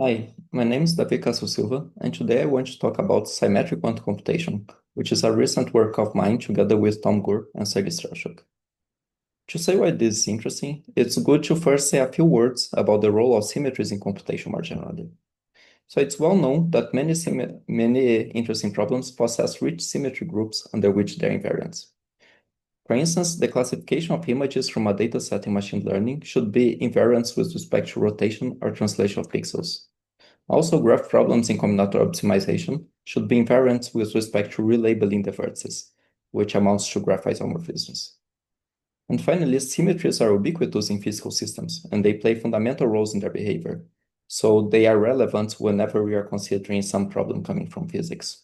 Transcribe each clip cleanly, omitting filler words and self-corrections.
Hi, my name is Davi Casso Silva, and today I want to talk about symmetric quantum computation, which is a recent work of mine together with Tom Gur and Sergei Strashuk. To say why this is interesting, it's good to first say a few words about the role of symmetries in computation more generally. So it's well known that many interesting problems possess rich symmetry groups under which they're invariants. For instance, the classification of images from a dataset in machine learning should be invariant with respect to rotation or translation of pixels. Also, graph problems in combinatorial optimization should be invariant with respect to relabeling the vertices, which amounts to graph isomorphisms. And finally, symmetries are ubiquitous in physical systems, and they play fundamental roles in their behavior. So they are relevant whenever we are considering some problem coming from physics.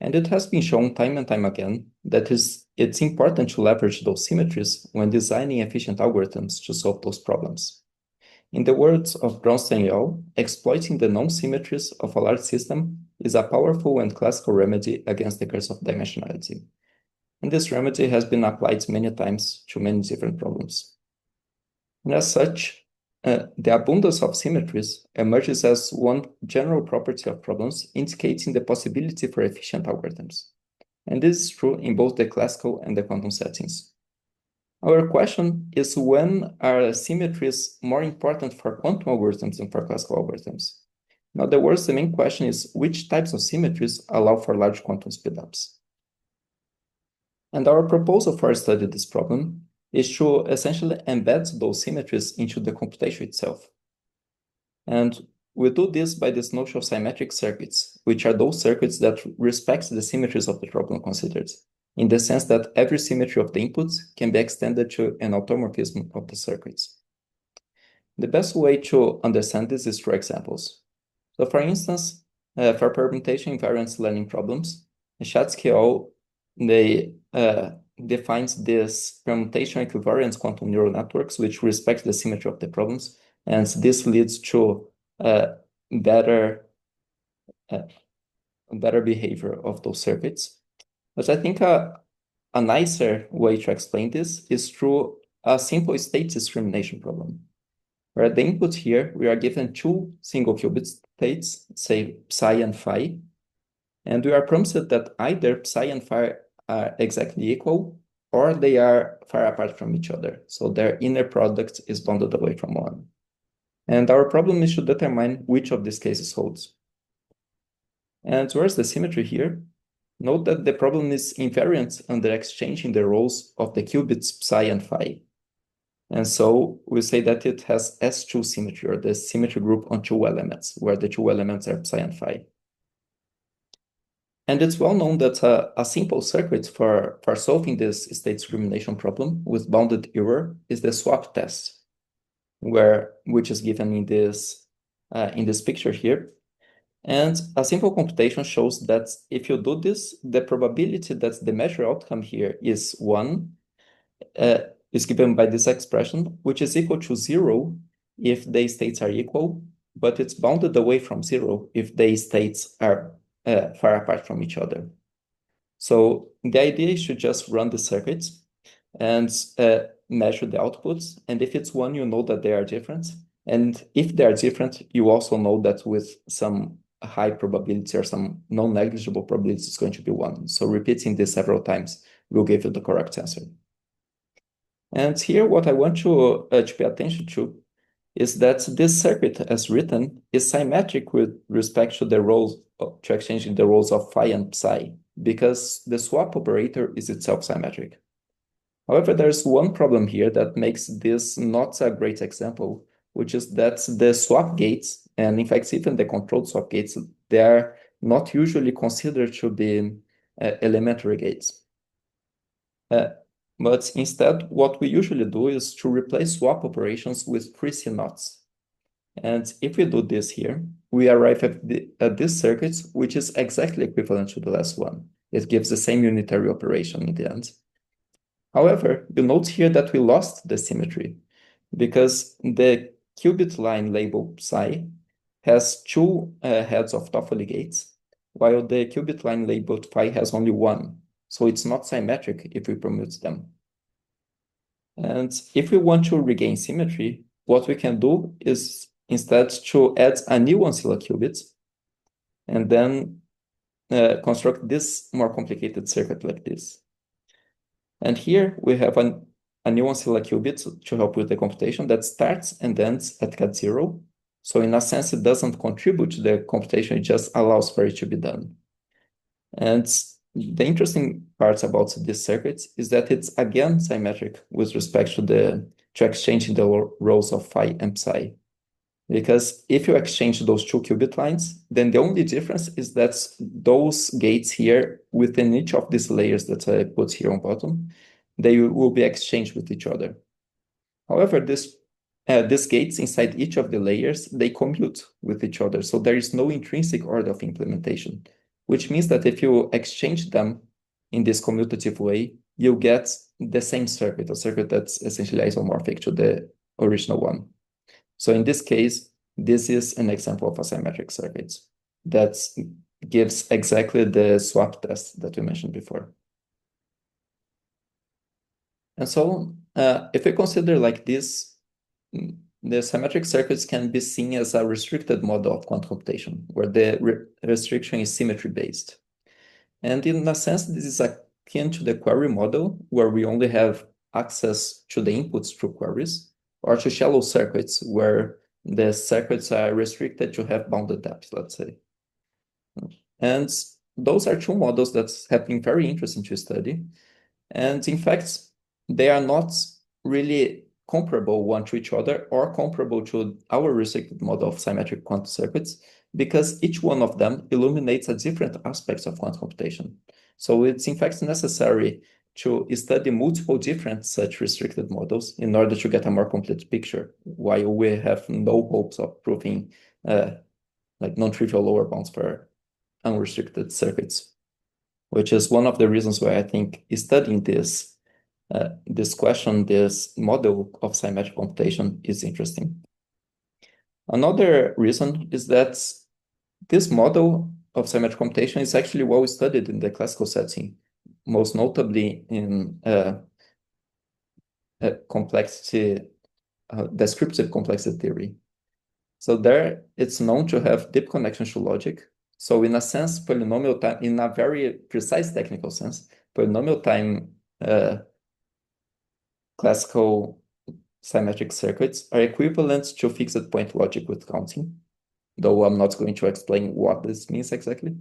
And it has been shown time and time again that it's important to leverage those symmetries when designing efficient algorithms to solve those problems. In the words of Brownstein et al., exploiting the non-symmetries of a large system is a powerful and classical remedy against the curse of dimensionality. And this remedy has been applied many times to many different problems. And as such, the abundance of symmetries emerges as one general property of problems, indicating the possibility for efficient algorithms. And this is true in both the classical and the quantum settings. Our question is, when are symmetries more important for quantum algorithms than for classical algorithms? In other words, the main question is which types of symmetries allow for large quantum speedups? And our proposal for studying this problem is to essentially embed those symmetries into the computation itself. And we do this by this notion of symmetric circuits, which are those circuits that respect the symmetries of the problem considered, in the sense that every symmetry of the inputs can be extended to an automorphism of the circuits. The best way to understand this is through examples. So for instance, for permutation invariance learning problems, Shatsky et al. They defines this permutation equivariance quantum neural networks, which respect the symmetry of the problems, and this leads to better behavior of those circuits. But I think a nicer way to explain this is through a simple state discrimination problem, where the input here, we are given two single qubit states, say psi and phi, and we are promised that either psi and phi are exactly equal or they are far apart from each other. So their inner product is bounded away from one. And our problem is to determine which of these cases holds. And where's the symmetry here? Note that the problem is invariant under exchanging the roles of the qubits psi and phi. And so we say that it has S2 symmetry, or the symmetry group on two elements, where the two elements are psi and phi. And it's well known that a simple circuit for solving this state discrimination problem with bounded error is the swap test, which is given in this picture here. And a simple computation shows that if you do this, the probability that the measured outcome here is 1 is given by this expression, which is equal to 0 if the states are equal, but it's bounded away from 0 if the states are far apart from each other. So the idea is to just run the circuits and measure the outputs. And if it's 1, you know that they are different. And if they are different, you also know that with some high probability or some non-negligible probability, it's going to be 1. So repeating this several times will give you the correct answer. And here, what I want to pay attention to is that this circuit, as written, is symmetric with respect to the roles, to exchanging the roles of phi and psi, because the swap operator is itself symmetric. However, there's one problem here that makes this not a great example, which is that the swap gates, and in fact, even the controlled swap gates, they are not usually considered to be elementary gates. But instead, what we usually do is to replace swap operations with 3C knots. And if we do this here, we arrive at this circuit, which is exactly equivalent to the last one. It gives the same unitary operation in the end. However, you note here that we lost the symmetry because the qubit line labeled psi has two heads of Toffoli gates, while the qubit line labeled phi has only one. So it's not symmetric if we permute them. And if we want to regain symmetry, what we can do is instead to add a new ancilla qubit and then construct this more complicated circuit like this. And here we have a new ancilla qubit to help with the computation that starts and ends at cat 0. So in a sense, it doesn't contribute to the computation, it just allows for it to be done. And the interesting parts about this circuit is that it's again symmetric with respect to exchanging the rows of phi and psi. Because if you exchange those two qubit lines, then the only difference is that those gates here within each of these layers that I put here on bottom, they will be exchanged with each other. However, these gates inside each of the layers, they commute with each other. So there is no intrinsic order of implementation, which means that if you exchange them in this commutative way, you get the same circuit, a circuit that's essentially isomorphic to the original one. So in this case, this is an example of a symmetric circuit that gives exactly the swap test that we mentioned before. And so if we consider like this, the symmetric circuits can be seen as a restricted model of quantum computation, where the restriction is symmetry-based. And in a sense, this is akin to the query model, where we only have access to the inputs through queries, or to shallow circuits, where the circuits are restricted to have bounded depth, let's say. And those are two models that have been very interesting to study. And in fact, they are not really comparable one to each other or comparable to our restricted model of symmetric quantum circuits, because each one of them illuminates a different aspects of quantum computation. So it's in fact necessary to study multiple different such restricted models in order to get a more complete picture, while we have no hopes of proving like non-trivial lower bounds for unrestricted circuits, which is one of the reasons why I think studying this question, this model of symmetric computation is interesting. Another reason is that this model of symmetric computation is actually well studied in the classical setting, most notably in descriptive complexity theory. So there, it's known to have deep connections to logic. So in a sense, polynomial time, in a very precise technical sense, polynomial time classical symmetric circuits are equivalent to fixed point logic with counting, though I'm not going to explain what this means exactly.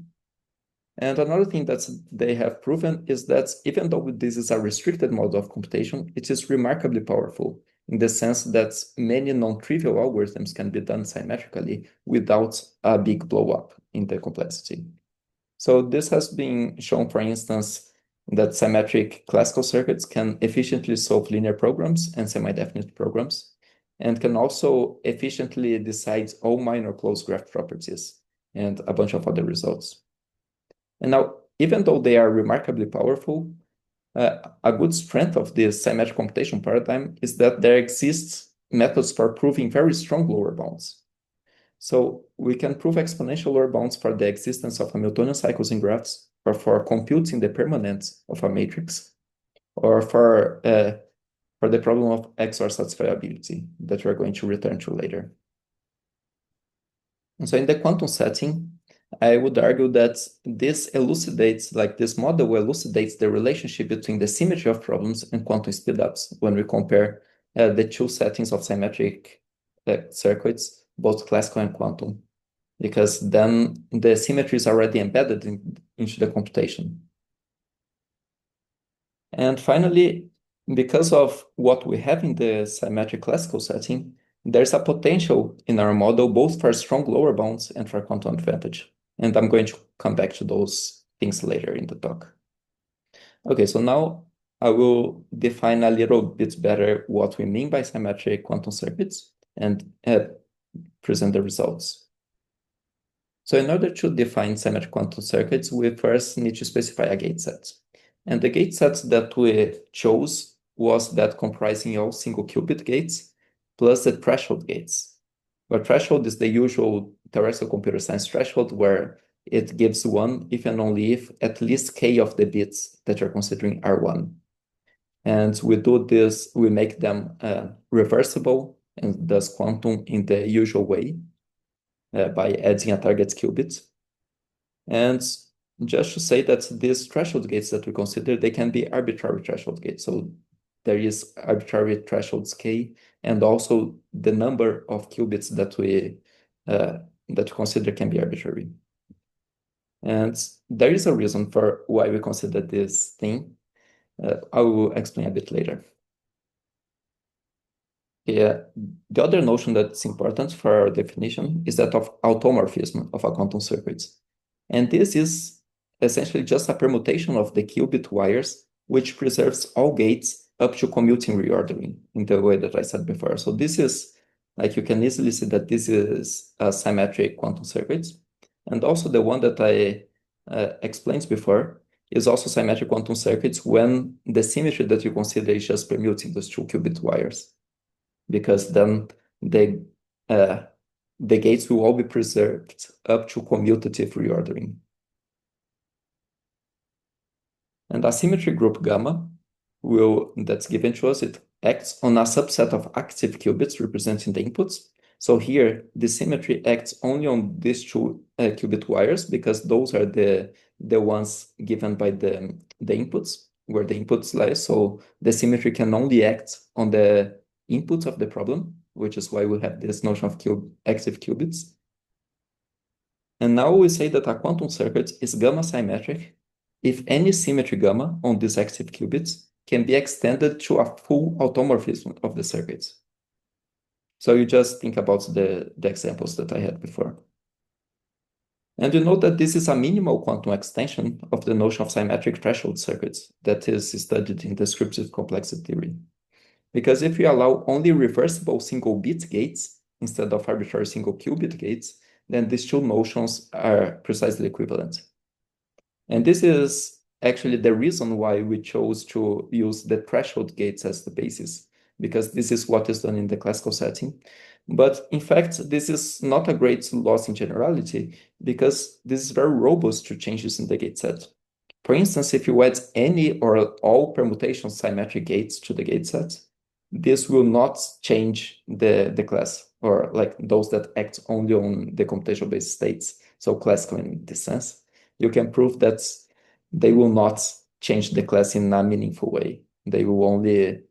And another thing that they have proven is that even though this is a restricted model of computation, it is remarkably powerful in the sense that many non-trivial algorithms can be done symmetrically without a big blow up in the complexity. So this has been shown, for instance, that symmetric classical circuits can efficiently solve linear programs and semi-definite programs, and can also efficiently decide all minor closed graph properties and a bunch of other results. And now, even though they are remarkably powerful, a good strength of this symmetric computation paradigm is that there exists methods for proving very strong lower bounds. So we can prove exponential lower bounds for the existence of Hamiltonian cycles in graphs, or for computing the permanence of a matrix, or for the problem of XOR satisfiability that we're going to return to later. And so in the quantum setting, I would argue that this model elucidates the relationship between the symmetry of problems and quantum speedups when we compare the two settings of symmetric circuits, both classical and quantum, because then the symmetry is already embedded into the computation. And finally, because of what we have in the symmetric classical setting, there's a potential in our model both for strong lower bounds and for quantum advantage. And I'm going to come back to those things later in the talk. Okay, so now I will define a little bit better what we mean by symmetric quantum circuits and present the results. So in order to define symmetric quantum circuits, we first need to specify a gate set. And the gate set that we chose was that comprising all single qubit gates plus the threshold gates. Where threshold is the usual theoretical computer science threshold, where it gives 1 if and only if at least k of the bits that you're considering are 1. And we do this, we make them reversible and does quantum in the usual way by adding a target qubit. And just to say that these threshold gates that we consider, they can be arbitrary threshold gates. So there is arbitrary thresholds k, and also the number of qubits that we consider can be arbitrary. And there is a reason for why we consider this thing. I will explain a bit later. Yeah, the other notion that's important for our definition is that of automorphism of a quantum circuit. And this is essentially just a permutation of the qubit wires, which preserves all gates up to commuting reordering in the way that I said before. So this is, like, you can easily see that this is a symmetric quantum circuit. And also the one that I explained before is also symmetric quantum circuits when the symmetry that you consider is just permuting those two qubit wires, because then uh, the gates will all be preserved up to commutative reordering. And a symmetry group gamma that's given to us, it acts on a subset of active qubits representing the inputs. So here, the symmetry acts only on these two qubit wires, because those are the ones given by the inputs, where the inputs lie. So the symmetry can only act on the inputs of the problem, which is why we have this notion of active qubits. And now we say that a quantum circuit is gamma symmetric if any symmetry gamma on these active qubits can be extended to a full automorphism of the circuits. So you just think about the examples that I had before. And you know that this is a minimal quantum extension of the notion of symmetric threshold circuits that is studied in descriptive complexity theory. Because if you allow only reversible single bit gates instead of arbitrary single qubit gates, then these two notions are precisely equivalent. And this is actually the reason why we chose to use the threshold gates as the basis, because this is what is done in the classical setting. But in fact, this is not a great loss in generality, because this is very robust to changes in the gate set. For instance, if you add any or all permutation symmetric gates to the gate set, this will not change the class, or like those that act only on the computational-based states. So classical in this sense, you can prove that they will not change the class in a meaningful way. They will only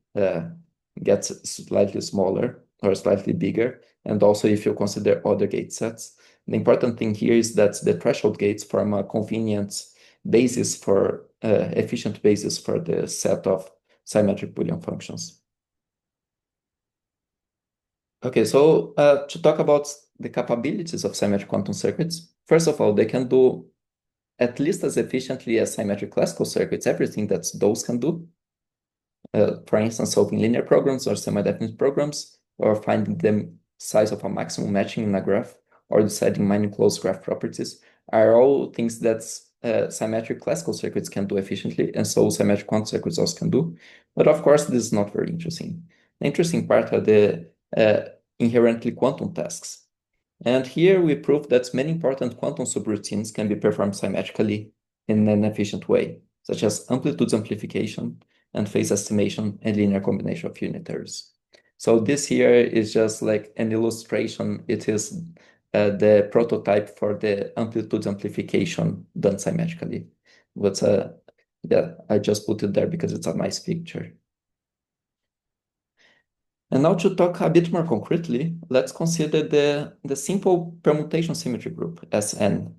get slightly smaller or slightly bigger. And also, if you consider other gate sets, the important thing here is that the threshold gates form a convenient basis for efficient basis for the set of symmetric Boolean functions. Okay, so to talk about the capabilities of symmetric quantum circuits, first of all, they can do at least as efficiently as symmetric classical circuits, everything that those can do. For instance, solving linear programs or semi-definite programs, or finding the size of a maximum matching in a graph, or deciding minor closed graph properties, are all things that symmetric classical circuits can do efficiently, and so symmetric quantum circuits also can do. But of course, this is not very interesting. The interesting part are the inherently quantum tasks. And here we prove that many important quantum subroutines can be performed symmetrically in an efficient way, such as amplitude amplification and phase estimation and linear combination of unitaries. So this here is just like an illustration. It is the prototype for the amplitude amplification done symmetrically. But yeah, I just put it there because it's a nice picture. And now to talk a bit more concretely, let's consider the simple permutation symmetry group, Sn.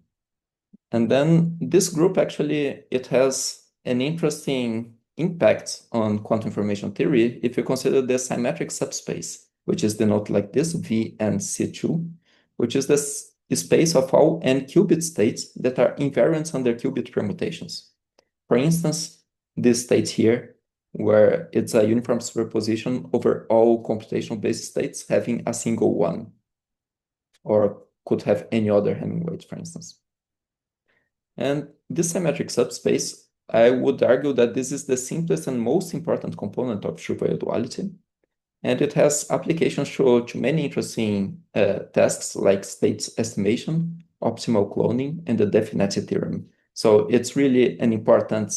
And then this group actually, it has an interesting impact on quantum information theory if you consider the symmetric subspace, which is denoted like this, V and C2, which is this space of all n qubit states that are invariants under qubit permutations. For instance, this state here, where it's a uniform superposition over all computational-based states having a single one, or could have any other Hamming weight, for instance. And this symmetric subspace, I would argue that this is the simplest and most important component of Schur duality. And it has applications to many interesting tasks like state estimation, optimal cloning, and the definite theorem. So it's really an important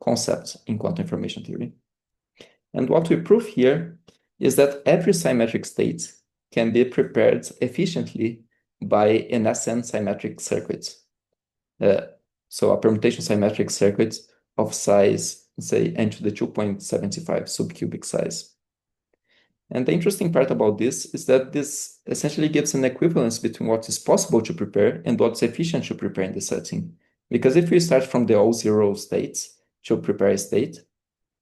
concept in quantum information theory. And what we prove here is that every symmetric state can be prepared efficiently by an SN symmetric circuit. So a permutation symmetric circuit of size, say, n to the 2.75 subcubic size. And the interesting part about this is that this essentially gives an equivalence between what is possible to prepare and what's efficient to prepare in the setting. Because if we start from the all zero states to prepare a state,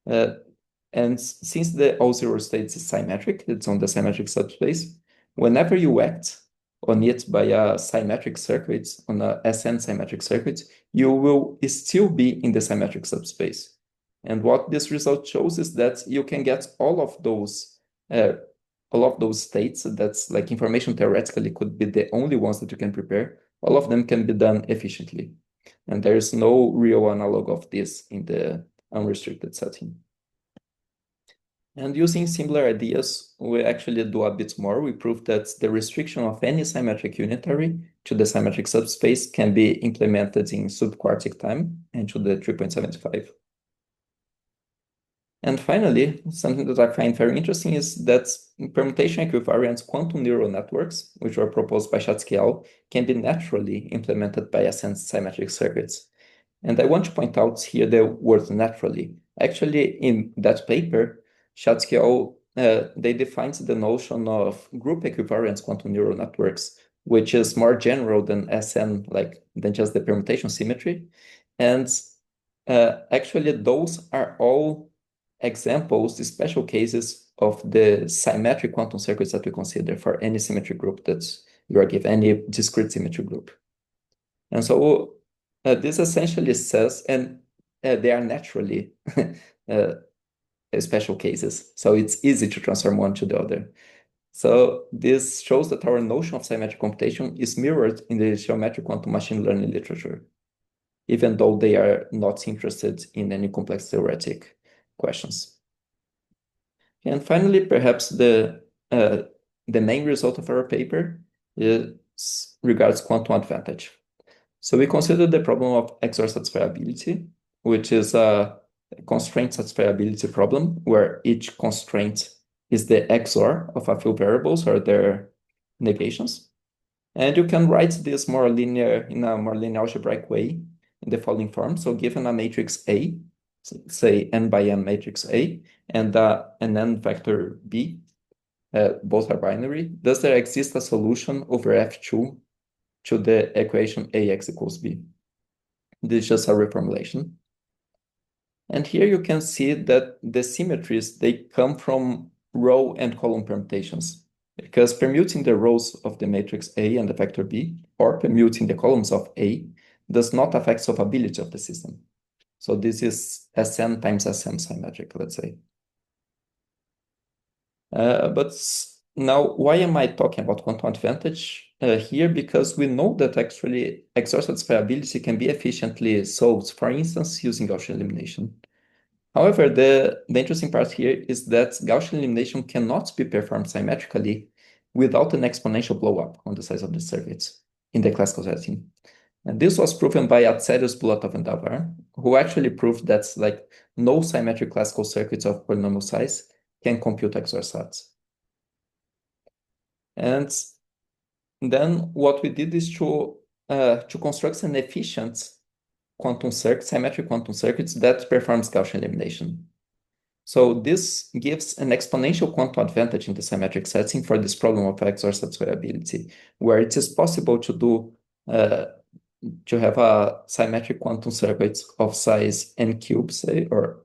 and since the all zero states is symmetric, it's on the symmetric subspace, whenever you act on it by a symmetric circuit, on a SN symmetric circuit, you will still be in the symmetric subspace. And what this result shows is that you can get all of those states, that's like information theoretically could be the only ones that you can prepare, all of them can be done efficiently. And there is no real analog of this in the unrestricted setting. And using similar ideas, we actually do a bit more. We prove that the restriction of any symmetric unitary to the symmetric subspace can be implemented in subquartic time and to the 3.75. And finally, something that I find very interesting is that permutation equivariant quantum neural networks, which were proposed by Shatsky et al., can be naturally implemented by SN symmetric circuits. And I want to point out here the word naturally. Actually, in that paper, Shatsky et al., they defined the notion of group equivariant quantum neural networks, which is more general than SN, than just the permutation symmetry. And actually, those are all examples, the special cases of the symmetric quantum circuits that we consider for any symmetry group that you are given, any discrete symmetry group. And so this essentially says, and they are naturally special cases, so it's easy to transform one to the other. So this shows that our notion of symmetric computation is mirrored in the geometric quantum machine learning literature, even though they are not interested in any complex theoretic questions. And finally, perhaps the main result of our paper is regards quantum advantage. So we consider the problem of XOR satisfiability, which is a constraint satisfiability problem where each constraint is the XOR of a few variables or their negations. And you can write this in a more linear algebraic way in the following form. So given a matrix A, say n by n matrix A, and an n vector B, both are binary, does there exist a solution over F2 to the equation AX equals B? This is just a reformulation. And here you can see that the symmetries, they come from row and column permutations, because permuting the rows of the matrix A and the vector B, or permuting the columns of A, does not affect solvability of the system. So this is Sn times Sm symmetric, let's say. But now, why am I talking about quantum advantage here? Because we know that actually XOR satisfiability can be efficiently solved, for instance, using Gaussian elimination. However, the interesting part here is that Gaussian elimination cannot be performed symmetrically without an exponential blow-up on the size of the circuits in the classical setting. And this was proven by Atzerius, Bulatov, and Davar, who actually proved that no symmetric classical circuits of polynomial size can compute XOR sats. And then what we did is to construct an efficient quantum circuit, symmetric quantum circuits that performs Gaussian elimination. So this gives an exponential quantum advantage in the symmetric setting for this problem of XOR satisfiability, where it is possible to do to have a symmetric quantum circuit of size n cubed, say, or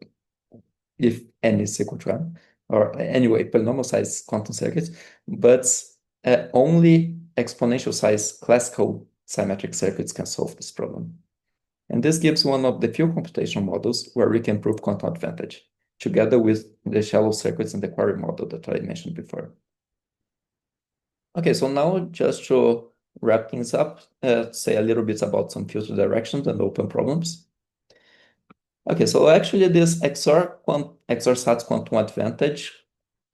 if n is equal to n, or anyway, polynomial size quantum circuit, but only exponential size classical symmetric circuits can solve this problem. And this gives one of the few computational models where we can prove quantum advantage, together with the shallow circuits in the query model that I mentioned before. Okay, so now just to wrap things up, say a little bit about some filter directions and open problems. Okay, so actually this XOR SAT quantum advantage,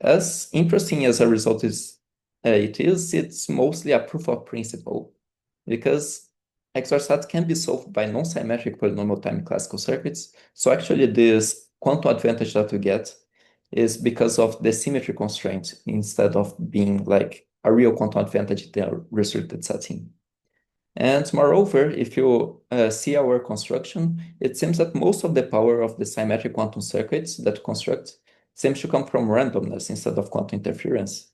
as interesting as a result it's mostly a proof of principle, because XOR SAT can be solved by non-symmetric polynomial time classical circuits. So actually this quantum advantage that we get is because of the symmetry constraint instead of being like a real quantum advantage in the restricted setting. And moreover, if you see our construction, it seems that most of the power of the symmetric quantum circuits that construct seems to come from randomness instead of quantum interference.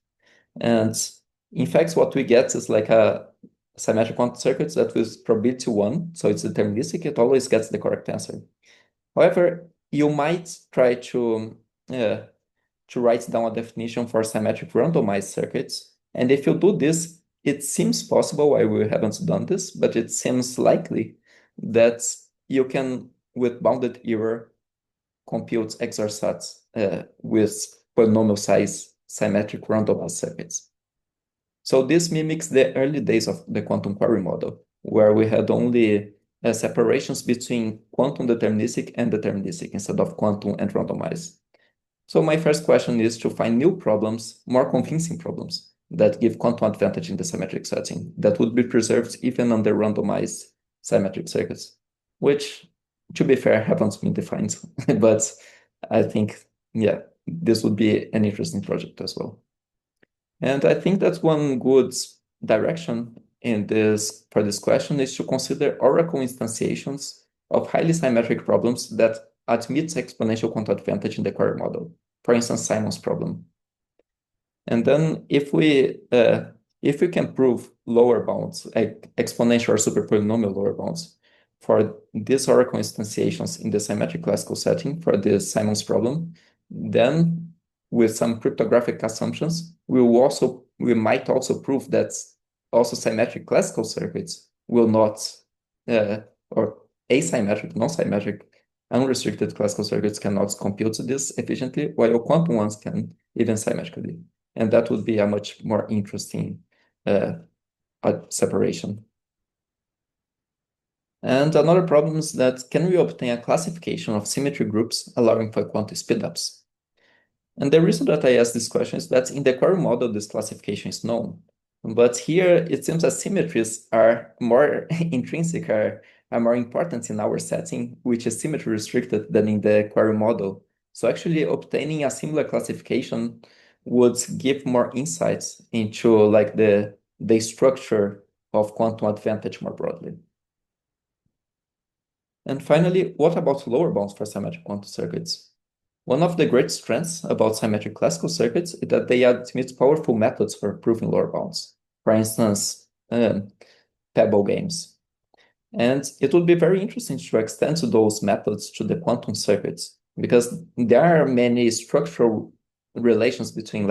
And in fact, what we get is like a symmetric quantum circuits that with probability 1, so it's deterministic, it always gets the correct answer. However, you might try to write down a definition for symmetric randomized circuits. And if you do this, it seems possible, I we haven't done this, but it seems likely that you can, with bounded error, compute XOR sets with polynomial size symmetric randomized circuits. So this mimics the early days of the quantum query model, where we had only separations between quantum deterministic and deterministic instead of quantum and randomized. So my first question is to find new problems, more convincing problems that give quantum advantage in the symmetric setting that would be preserved even under randomized symmetric circuits, which, to be fair, haven't been defined. But I think, yeah, this would be an interesting project as well. And I think that one good direction in this for this question is to consider oracle instantiations of highly symmetric problems that admit exponential quantum advantage in the query model. For instance, Simon's problem. And then if we can prove lower bounds, exponential or superpolynomial lower bounds for these oracle instantiations in the symmetric classical setting for the Simon's problem, then with some cryptographic assumptions, we might also prove that also symmetric classical circuits will not, or asymmetric, non-symmetric, unrestricted classical circuits cannot compute this efficiently, while quantum ones can even symmetrically. And that would be a much more interesting separation. And another problem is that can we obtain a classification of symmetry groups allowing for quantum speedups? And the reason that I ask this question is that in the query model, this classification is known. But here, it seems that symmetries are more intrinsic, are more important in our setting, which is symmetry restricted than in the query model. So actually obtaining a similar classification would give more insights into like the structure of quantum advantage more broadly. And finally, what about lower bounds for symmetric quantum circuits? One of the great strengths about symmetric classical circuits is that they admit powerful methods for proving lower bounds. For instance, pebble games. And it would be very interesting to extend those methods to the quantum circuits, because there are many structural relations between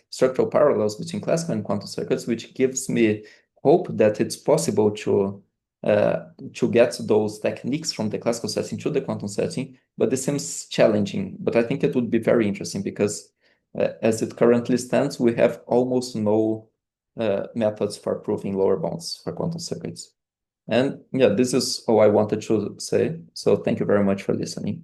structural parallels between classical and quantum circuits, which gives me hope that it's possible to get those techniques from the classical setting to the quantum setting, but this seems challenging. But I think it would be very interesting because as it currently stands, we have almost no methods for proving lower bounds for quantum circuits. And yeah, this is all I wanted to say. So thank you very much for listening.